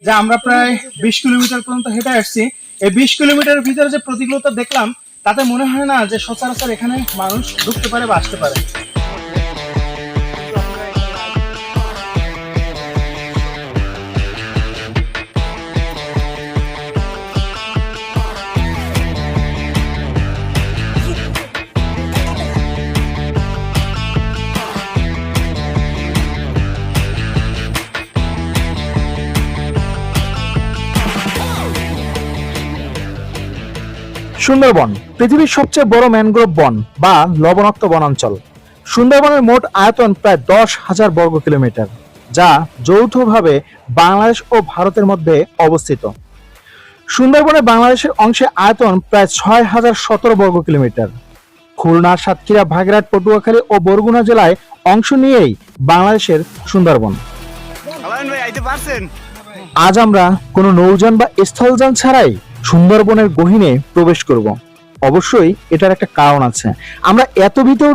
যে আমরা প্রায় 20 কিলোমিটার পর্যন্ত হেঁটে আসছি। এই 20 কিলোমিটারের ভিতরে যে প্রতিকূলতা দেখলাম, তাতে মনে হয় না যে সচরাচর এখানে মানুষ ঢুকতে পারে বা আসতে পারে। সুন্দরবন পৃথিবীর সবচেয়ে বড় ম্যানগ্রোভ বন বা লবণাক্ত বনাঞ্চল। সুন্দরবনের মোট আয়তন প্রায় 10,000 বর্গ কিলোমিটার, যা যৌথভাবে বাংলাদেশ ও ভারতের মধ্যে অবস্থিত। সুন্দরবনের বাংলাদেশের অংশে আয়তন প্রায় 6,017 বর্গ কিলোমিটার। খুলনা, সাতক্ষীরা, বাগেরহাট, পটুয়াখালী ও বরগুনা জেলায় অংশ নিয়েই বাংলাদেশের সুন্দরবন। আজ আমরা কোনো নৌযান বা স্থলযান ছাড়াই সুন্দরবনের গহীনে প্রবেশ করব। অবশ্যই এটার একটা কারণ আছে। আমরা এত ভিতরে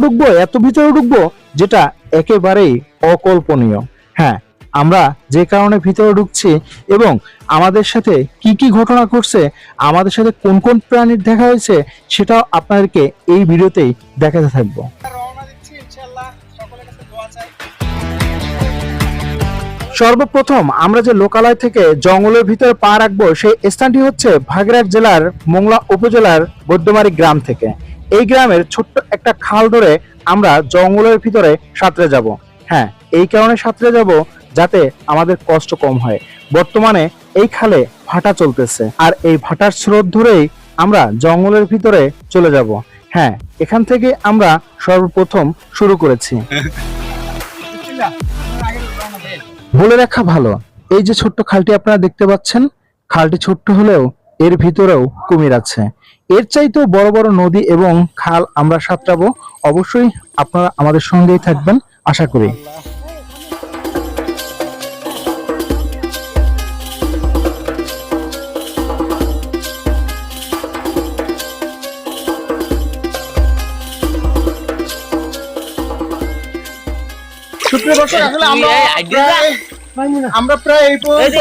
ঢুকবো যেটা একেবারেই অকল্পনীয়। হ্যাঁ, আমরা যে কারণে ভিতরে ঢুকছি এবং আমাদের সাথে কি কি ঘটনা ঘটছে, আমাদের সাথে কোন কোন প্রাণীর দেখা হয়েছে, সেটাও আপনাদেরকে এই ভিডিওতেই দেখাতে থাকবো। সর্বপ্রথম আমরা যে লোকালয় থেকে জঙ্গলের ভিতরে পা রাখবো, সেই স্থানটি হচ্ছে বাগেরহাট জেলার মোংলা উপজেলার বৈদ্যমারী গ্রাম থেকে। এই গ্রামের ছোট্ট একটা খাল ধরে আমরা জঙ্গলের ভিতরে সাঁতরে যাব। হ্যাঁ, এই কারণে সাঁতরে যাব যাতে আমাদের কষ্ট কম হয়। বর্তমানে এই খালে ভাটা চলতেছে, আর এই ভাটার স্রোত ধরেই আমরা জঙ্গলের ভিতরে চলে যাব। হ্যাঁ, এখান থেকে আমরা সর্বপ্রথম শুরু করেছি। বলে রাখা ভালো, এই যে ছোট্ট খালটি আপনারা দেখতে পাচ্ছেন, খালটি ছোট্ট হলেও এর ভিতরেও কুমির আছে। এর চাইতেও বড় বড় নদী এবং খাল আমরা সাঁতরাবো। অবশ্যই আপনারা আমাদের সঙ্গেই থাকবেন আশা করি। সুপ্রিয় দর্শক, আসলে আমরা প্রায় এই পর্যন্ত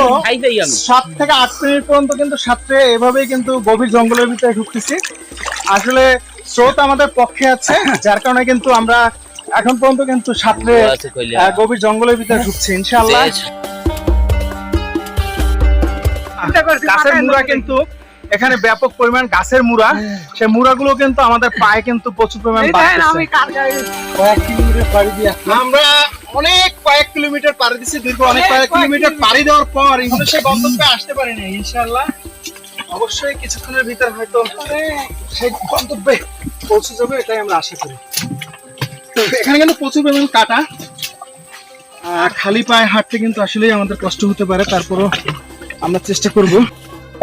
7 থেকে 8 মিনিট পর্যন্ত কিন্তু সাঁতরে এভাবেই কিন্তু গভীর জঙ্গলের ভিতরে ঢুকতেছি। আসলে স্রোত আমাদের পক্ষে আছে, যার কারণে কিন্তু আমরা এখন পর্যন্ত কিন্তু সাঁতরে গভীর জঙ্গলের ভিতরে ঢুকছি ইনশাআল্লাহ। গাছের মুড়া কিন্তু এখানে ব্যাপক পরিমাণ গাছের মুড়া, সেই মুড়াগুলো কিন্তু আমাদের পায়ে কিন্তু প্রচুর পরিমাণ আমরা অনেক কয়েক কিলোমিটার পাড়ি দিচ্ছি, দীর্ঘ অনেক কয়েক কিলোমিটার পাড়ি দেওয়ার পর কিন্তু সেই গন্তব্যে আসতে পারিনি। ইনশাআল্লাহ অবশ্যই কিছুক্ষণের ভিতর হয়তো সেই গন্তব্যে পৌঁছে যাবে, এটাই আমরা আশা করি। এখানে কিন্তু প্রচুর পরিমাণ কাটা, খালি পায়ে হাঁটতে কিন্তু আসলেই আমাদের কষ্ট হতে পারে, তারপরও আমরা চেষ্টা করব।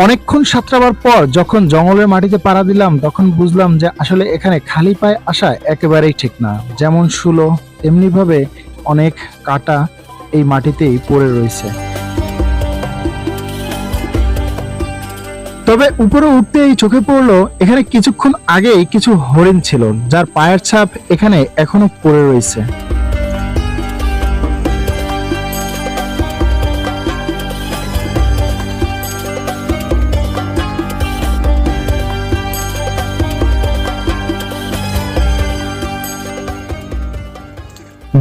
অনেকক্ষণ সাঁতরাবার পর যখন জঙ্গলের মাটিতে পাড়া দিলাম, তখন বুঝলাম যে আসলে এখানে খালি পায়ে আসা একেবারেই ঠিক না। যেমন শুলো, তেমনি ভাবে অনেক কাটা এই মাটিতেই পড়ে রয়েছে। তবে উপরে উঠতেই চোখে পড়লো এখানে কিছুক্ষণ আগেই কিছু হরিণ ছিল, যার পায়ের ছাপ এখানে এখনো পড়ে রয়েছে।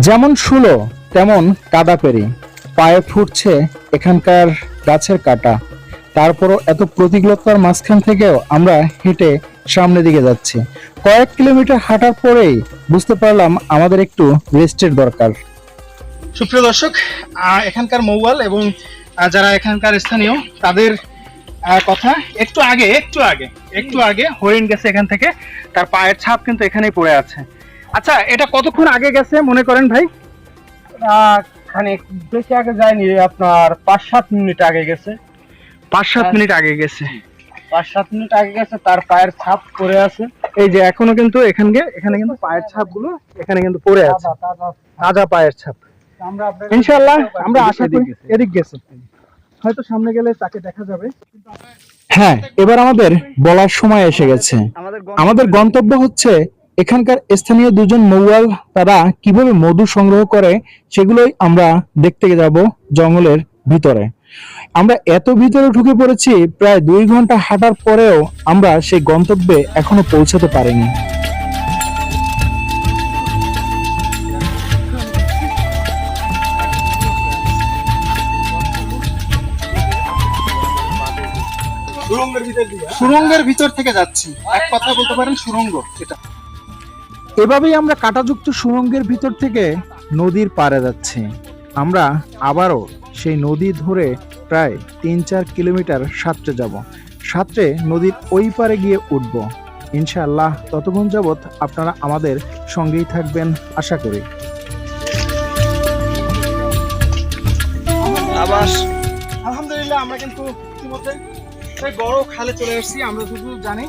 যেমন শুলো তেমন কাদা পেরি, পায়ে ফুটছে এখানকার গাছের কাটা। তারপরও এত প্রতিকূলতার মাঝখান থেকেও আমরা হেঁটে সামনের দিকে যাচ্ছি। কয়েক কিলোমিটার হাঁটার পরেই বুঝতে পারলাম আমাদের একটু রেস্টের দরকার। সুপ্রিয় দর্শক, এখানকার মৌয়াল এবং যারা এখানকার স্থানীয়, তাদের কথা একটু আগে হরিণ গেছে এখান থেকে, তার পায়ের ছাপ কিন্তু এখানেই পড়ে আছে। আচ্ছা, এটা কতক্ষণ আগে গেছে মনে করেন ভাই? খানিক বেশি আগে যায়নি, আপনার 5-7 মিনিট আগে গেছে। 5-7 মিনিট আগে গেছে। 5-7 মিনিট আগে গেছে, তার পায়ের ছাপ পড়ে আছে। এই যে এখনো কিন্তু এখানে কিন্তু পায়ের ছাপ গুলো এখানে কিন্তু পড়ে আছে, তাজা পায়ের ছাপ। ইনশাআল্লাহ আমরা আশা করি এদিক গেছে, হয়তো সামনে গেলে তাকে দেখা যাবে। হ্যাঁ, এবার আমাদের বলার সময় এসে গেছে। আমাদের গন্তব্য হচ্ছে এখানকার স্থানীয় দুজন মৌয়াল, তারা কিভাবে মধু সংগ্রহ করে সেগুলোই আমরা দেখতে যাব জঙ্গলের ভিতরে। আমরা এত ভিতরে ঢুকে পড়েছি, প্রায় 2 ঘন্টা হাঁটার পরেও আমরা সেই গন্তব্যে এখনো পৌঁছাতে পারিনি। সুড়ঙ্গের ভিতর থেকে যাচ্ছি, এক কথা বলতে পারেন সুড়ঙ্গ এটা। এভাবেই আমরা কাঁটাযুক্ত সুড়ঙ্গের ভিতর থেকে নদীর পাড়ে যাচ্ছি। আমরা আবারও সেই নদী ধরে প্রায় 3-4 কিলোমিটার সাঁতরে যাব। সাঁতরে নদীর ওই পারে গিয়ে উঠব ইনশাআল্লাহ। ততক্ষণ যাবৎ আপনারা আমাদের সঙ্গেই থাকবেন আশা করি। আবার আলহামদুলিল্লাহ আমরা কিন্তু ইতিমধ্যে সেই বড় খালে চলে এসেছি। আমরা যতদূর জানি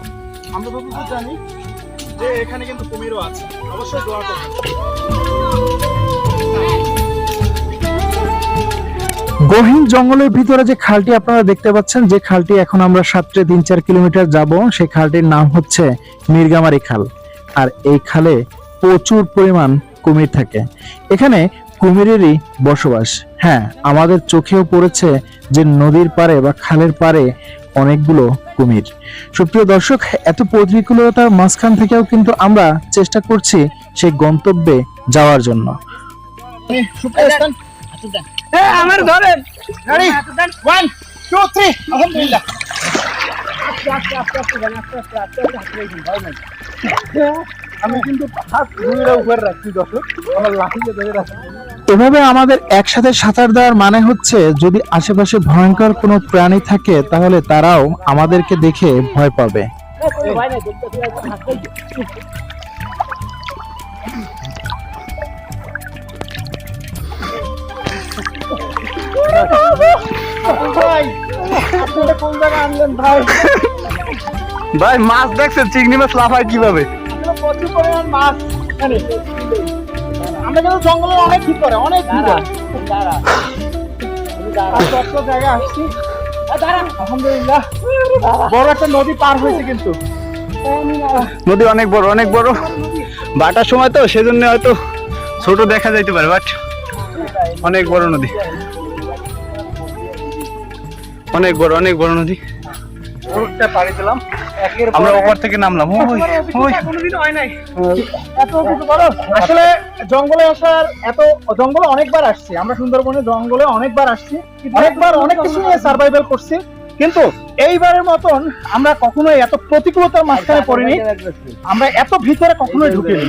যে এখানে কিন্তু কুমিরও আছে, অবশ্যই দোয়া করবেন। গহীন জঙ্গলের ভিতরে যে খালটি আপনারা দেখতে পাচ্ছেন, যে খালটি এখন আমরা সাঁতরে 3-4 কিলোমিটার যাব, সেই খালটির নাম হচ্ছে মির্গামারি খাল। আর এই খালে প্রচুর পরিমাণ কুমির থাকে। এখানে কুমিরেরই বসবাস। হ্যাঁ, আমাদের চোখেও পড়েছে যে নদীর পাড়ে বা খালের পাড়ে অনেকগুলো কুমির। সুপ্রিয় দর্শক, এত প্রতিকূলতার মাঝখান থেকেও কিন্তু আমরা চেষ্টা করছি সেই গন্তব্যে যাওয়ার জন্য। আমার ধরেন Ready? 1, 2, 3, আলহামদুলিল্লাহ। আমি কিন্তু হাত ধুয়ে উপরে রাখছি দর্শক, আমার লাঠিকে ধরে রাখছি। এভাবে আমাদের একসাথে সাঁতার দেওয়ার মানে হচ্ছে, যদি আশেপাশে ভয়ঙ্কর কোনো প্রাণী থাকে তাহলে তারাও আমাদেরকে দেখে ভয় পাবে। ভাই, আপনারা কোন জায়গায় আনলেন ভাই? ভাই মাছ দেখছেন, চিংড়ি মাছ লাফায় কিভাবে? এখানে প্রচুর পরিমাণ মাছ এখানে। আমরা কিন্তু জঙ্গলের অনেক ভিতরে, অনেক ভিতরে কত জায়গায় আসছি। আলহামদুলিল্লাহ বড় একটা নদী পার হয়েছে কিন্তু। নদী অনেক বড়, অনেক বড়। বাটার সময় তো সেজন্য হয়তো ছোট দেখা যাইতে পারে, বাট অনেক বড় নদী, অনেক বড়, অনেক বড় নদী। পাড়ি দিলাম, আমরা ওপর থেকে নামলাম। কোনোদিনও হয় নাই এত কিছু বড়। আসলে জঙ্গলে আসার জঙ্গলে অনেকবার আসছি আমরা, সুন্দরবনে জঙ্গলে অনেকবার আসছি, অনেকবার অনেক কিছু নিয়ে সার্ভাইভাল করছি, কিন্তু এইবারের মতন আমরা কখনোই এত প্রতিকূলতার মাঝখানে পড়িনি, আমরা এত ভিতরে কখনোই ঢুকিনি।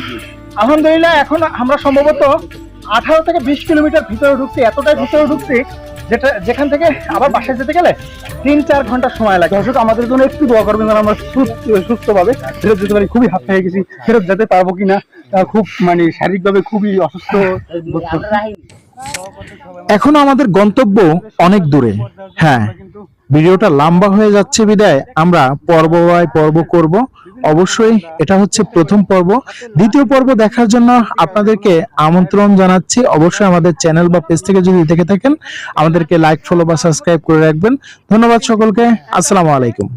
আলহামদুলিল্লাহ এখন আমরা সম্ভবত 18 থেকে 20 কিলোমিটার ভিতরে ঢুকছি, এতটাই ভিতরে ঢুকছি যেখান থেকে আবার বাসায় যেতে গেলে 3-4 ঘন্টা সময় লাগে। দর্শক আমাদের জন্য একটু দোয়া করবেন, যেন আমরা সুস্থভাবে ফেরত যেতে পারি। খুবই হাত পেয়ে গেছি, ফেরত যেতে পারবো কিনা খুব শারীরিকভাবে খুবই অসুস্থ বোধ করছি। এখনো আমাদের গন্তব্য অনেক দূরে। হ্যাঁ, ভিডিওটা লম্বা হয়ে যাচ্ছে বিদায় আমরা পর্ব বাই পর্ব করব। অবশ্যই এটা হচ্ছে প্রথম পর্ব। দ্বিতীয় পর্ব দেখার জন্য আপনাদেরকে আমন্ত্রণ জানাচ্ছি। অবশ্যই আমাদের চ্যানেল বা পেজ থেকে যদি দেখে থাকেন, আমাদেরকে লাইক, ফলো বা সাবস্ক্রাইব করে রাখবেন। ধন্যবাদ সকলকে। আসসালামু আলাইকুম।